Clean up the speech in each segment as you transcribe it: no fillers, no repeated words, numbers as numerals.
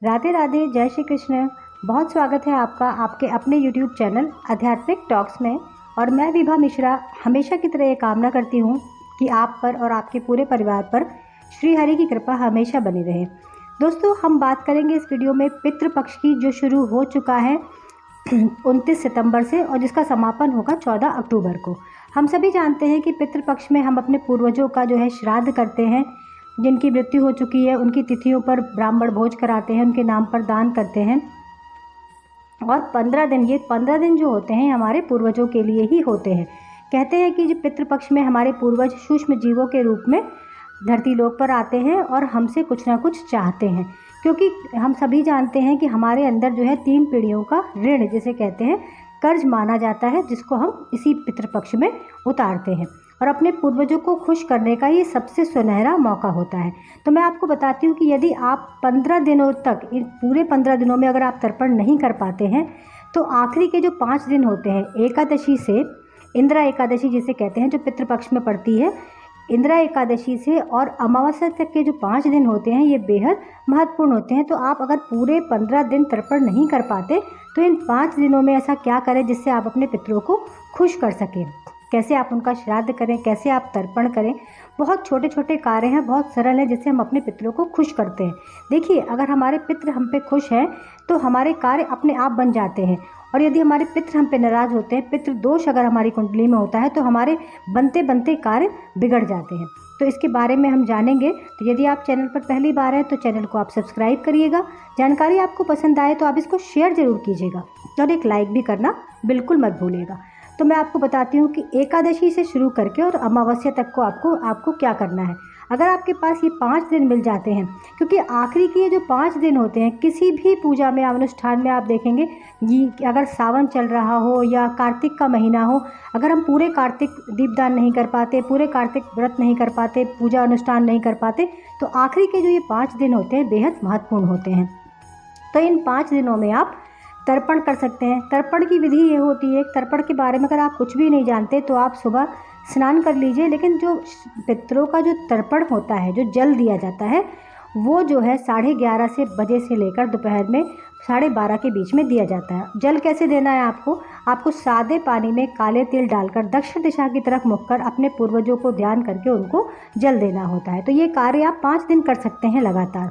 राधे राधे, जय श्री कृष्ण। बहुत स्वागत है आपका आपके अपने YouTube चैनल आध्यात्मिक टॉक्स में। और मैं विभा मिश्रा हमेशा की तरह ये कामना करती हूँ कि आप पर और आपके पूरे परिवार पर श्री हरि की कृपा हमेशा बनी रहे। दोस्तों, हम बात करेंगे इस वीडियो में पितृपक्ष की, जो शुरू हो चुका है 29 सितंबर से और जिसका समापन होगा 14 अक्टूबर को। हम सभी जानते हैं कि पितृपक्ष में हम अपने पूर्वजों का जो है श्राद्ध करते हैं। जिनकी मृत्यु हो चुकी है उनकी तिथियों पर ब्राह्मण भोज कराते हैं, उनके नाम पर दान करते हैं। और 15 दिन, ये 15 दिन जो होते हैं हमारे पूर्वजों के लिए ही होते हैं। कहते हैं कि जो पितृपक्ष में हमारे पूर्वज सूक्ष्म जीवों के रूप में धरती लोक पर आते हैं और हमसे कुछ ना कुछ चाहते हैं, क्योंकि हम सभी जानते हैं कि हमारे अंदर जो है 3 पीढ़ियों का ऋण जिसे कहते हैं कर्ज माना जाता है, जिसको हम इसी पितृपक्ष में उतारते हैं। और अपने पूर्वजों को खुश करने का ये सबसे सुनहरा मौका होता है। तो मैं आपको बताती हूँ कि यदि आप 15 दिनों तक, इन पूरे 15 दिनों में अगर आप तर्पण नहीं कर पाते हैं तो आखिरी के जो 5 दिन होते हैं, एकादशी से, इंदिरा एकादशी जिसे कहते हैं, जो पितृपक्ष में पड़ती है, इंदिरा एकादशी से और अमावस्या तक के जो 5 दिन होते हैं ये बेहद महत्वपूर्ण होते हैं। तो आप अगर पूरे 15 दिन तर्पण नहीं कर पाते तो इन 5 दिनों में ऐसा क्या करें जिससे आप अपने पितरों को खुश कर सकें। कैसे आप उनका श्राद्ध करें, कैसे आप तर्पण करें। बहुत छोटे छोटे कार्य हैं, बहुत सरल हैं, जिससे हम अपने पितरों को खुश करते हैं। देखिए, अगर हमारे पितृ हम पे खुश हैं तो हमारे कार्य अपने आप बन जाते हैं। और यदि हमारे पितृ हम पे नाराज़ होते हैं, पितृ दोष अगर हमारी कुंडली में होता है तो हमारे बनते बनते कार्य बिगड़ जाते हैं। तो इसके बारे में हम जानेंगे। तो यदि आप चैनल पर पहली बार हैं तो चैनल को आप सब्सक्राइब करिएगा। जानकारी आपको पसंद आए तो आप इसको शेयर ज़रूर कीजिएगा और एक लाइक भी करना बिल्कुल मत भूलिएगा। तो मैं आपको बताती हूँ कि एकादशी से शुरू करके और अमावस्या तक को आपको क्या करना है। अगर आपके पास ये 5 दिन मिल जाते हैं, क्योंकि आखिरी के ये जो 5 दिन होते हैं किसी भी पूजा में, अनुष्ठान में, आप देखेंगे ये अगर सावन चल रहा हो या कार्तिक का महीना हो, अगर हम पूरे कार्तिक दीपदान नहीं कर पाते, पूरे कार्तिक व्रत नहीं कर पाते, पूजा अनुष्ठान नहीं कर पाते, तो आखिरी के जो ये 5 दिन होते हैं बेहद महत्वपूर्ण होते हैं। तो इन 5 दिनों में आप तर्पण कर सकते हैं। तर्पण की विधि ये होती है, तर्पण के बारे में अगर आप कुछ भी नहीं जानते तो आप सुबह स्नान कर लीजिए। लेकिन जो पितरों का जो तर्पण होता है, जो जल दिया जाता है, वो जो है 11:30 बजे से लेकर दोपहर में 12:30 के बीच में दिया जाता है। जल कैसे देना है आपको सादे पानी में काले तिल डालकर दक्षिण दिशा की तरफ मुख कर अपने पूर्वजों को ध्यान करके उनको जल देना होता है। तो ये कार्य आप 5 दिन कर सकते हैं लगातार।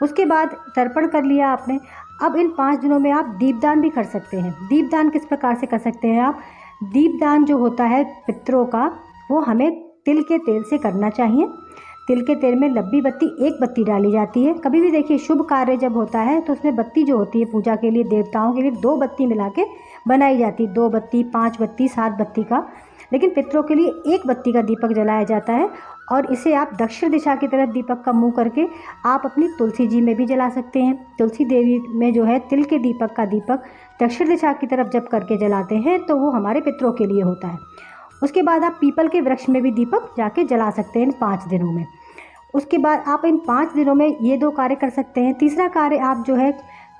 उसके बाद तर्पण कर लिया आपने। अब इन 5 दिनों में आप दीपदान भी कर सकते हैं। दीपदान किस प्रकार से कर सकते हैं आप? दीपदान जो होता है पितरों का, वो हमें तिल के तेल से करना चाहिए। तिल के तेल में लंबी बत्ती, 1 बत्ती डाली जाती है। कभी भी देखिए, शुभ कार्य जब होता है तो उसमें बत्ती जो होती है पूजा के लिए, देवताओं के लिए 2 बत्ती मिला के बनाई जाती है। 2 बत्ती, 5 बत्ती, 7 बत्ती का। लेकिन पितरों के लिए 1 बत्ती का दीपक जलाया जाता है। और इसे आप दक्षिण दिशा की तरफ दीपक का मुंह करके आप अपनी तुलसी जी में भी जला सकते हैं। तुलसी देवी में जो है तिल के दीपक का दीपक दक्षिण दिशा की तरफ जब करके जलाते हैं तो वो हमारे पितरों के लिए होता है। उसके बाद आप पीपल के वृक्ष में भी दीपक जाके जला सकते हैं इन 5 दिनों में। उसके बाद आप इन 5 दिनों में ये 2 कार्य कर सकते हैं। तीसरा कार्य आप जो है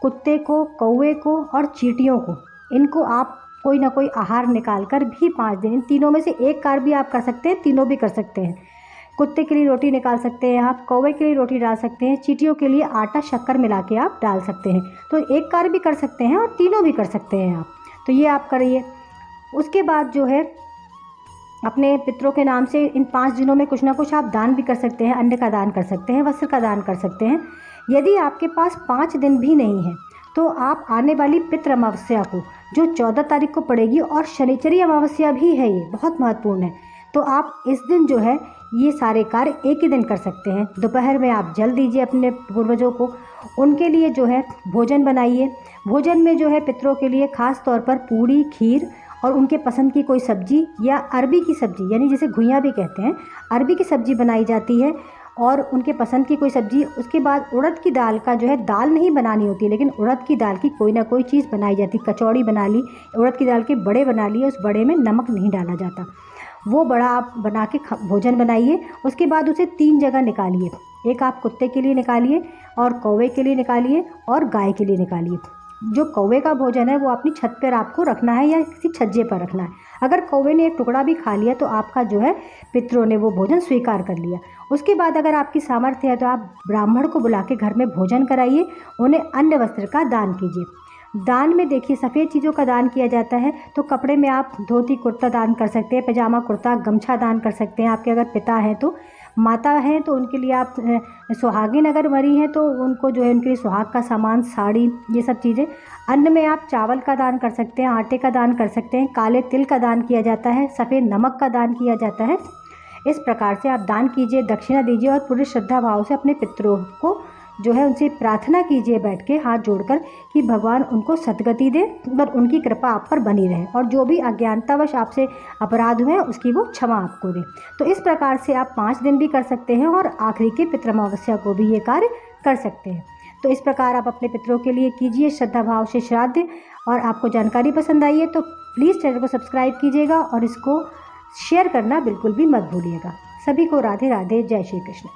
कुत्ते को, कौवे को और चींटियों को, इनको आप कोई ना कोई आहार निकाल कर भी 5 दिन, इन तीनों में से एक कार्य भी आप कर सकते हैं, तीनों भी कर सकते हैं। कुत्ते के लिए रोटी निकाल सकते हैं आप, कौवे के लिए रोटी डाल सकते हैं, चींटियों के लिए आटा शक्कर मिला के आप डाल सकते हैं। तो एक कार्य भी कर सकते हैं और तीनों भी कर सकते हैं आप। तो ये आप करिए। उसके बाद जो है अपने पितरों के नाम से इन 5 दिनों में कुछ ना कुछ आप दान भी कर सकते हैं। अन्न का दान कर सकते हैं, वस्त्र का दान कर सकते हैं। यदि आपके पास 5 दिन भी नहीं है तो आप आने वाली पितृ अमावस्या को, जो 14 तारीख को पड़ेगी, और शनिचरी अमावस्या भी है, ये बहुत महत्वपूर्ण है, तो आप इस दिन जो है ये सारे कार्य एक ही दिन कर सकते हैं। दोपहर में आप जल दीजिए अपने पूर्वजों को, उनके लिए जो है भोजन बनाइए। भोजन में जो है पितरों के लिए खास तौर पर पूड़ी, खीर और उनके पसंद की कोई सब्जी या अरबी की सब्जी, यानी जिसे घुइयाँ भी कहते हैं, अरबी की सब्जी बनाई जाती है और उनके पसंद की कोई सब्जी। उसके बाद उड़द की दाल का जो है, दाल नहीं बनानी होती लेकिन उड़द की दाल की कोई ना कोई चीज़ बनाई जाती। कचौड़ी बना ली, उड़द की दाल के बड़े बना लिए, उस बड़े में नमक नहीं डाला जाता, वो बड़ा आप बना के भोजन बनाइए। उसके बाद उसे 3 जगह निकालिए। एक आप कुत्ते के लिए निकालिए और कौवे के लिए निकालिए और गाय के लिए निकालिए। जो कौवे का भोजन है वो अपनी छत पर आपको रखना है या किसी छज्जे पर रखना है। अगर कौवे ने एक टुकड़ा भी खा लिया तो आपका जो है पितरों ने वो भोजन स्वीकार कर लिया। उसके बाद अगर आपकी सामर्थ्य है तो आप ब्राह्मण को बुला के घर में भोजन कराइए, उन्हें अन्न वस्त्र का दान कीजिए। दान में देखिए सफ़ेद चीज़ों का दान किया जाता है, तो कपड़े में आप धोती कुर्ता दान कर सकते हैं, पैजामा कुर्ता गमछा दान कर सकते हैं। आपके अगर पिता हैं तो, माता हैं तो उनके लिए आप सुहागिन अगर मरी हैं तो उनको जो है उनके लिए सुहाग का सामान, साड़ी, ये सब चीज़ें। अन्न में आप चावल का दान कर सकते हैं, आटे का दान कर सकते हैं, काले तिल का दान किया जाता है, सफ़ेद नमक का दान किया जाता है। इस प्रकार से आप दान कीजिए, दक्षिणा दीजिए और पूरे श्रद्धा भाव से अपने पितरों को जो है उनसे प्रार्थना कीजिए बैठ के हाथ जोड़कर कि भगवान उनको सद्गति दे और उनकी कृपा आप पर बनी रहे और जो भी अज्ञानतावश आपसे अपराध हुए उसकी वो क्षमा आपको दे। तो इस प्रकार से आप 5 दिन भी कर सकते हैं और आखिरी के पितृअमावस्या को भी ये कार्य कर सकते हैं। तो इस प्रकार आप अपने पितरों के लिए कीजिए श्रद्धा भाव से श्राद्ध। और आपको जानकारी पसंद आई है तो प्लीज़ चैनल को सब्सक्राइब कीजिएगा और इसको शेयर करना बिल्कुल भी मत भूलिएगा। सभी को राधे राधे, जय श्री कृष्ण।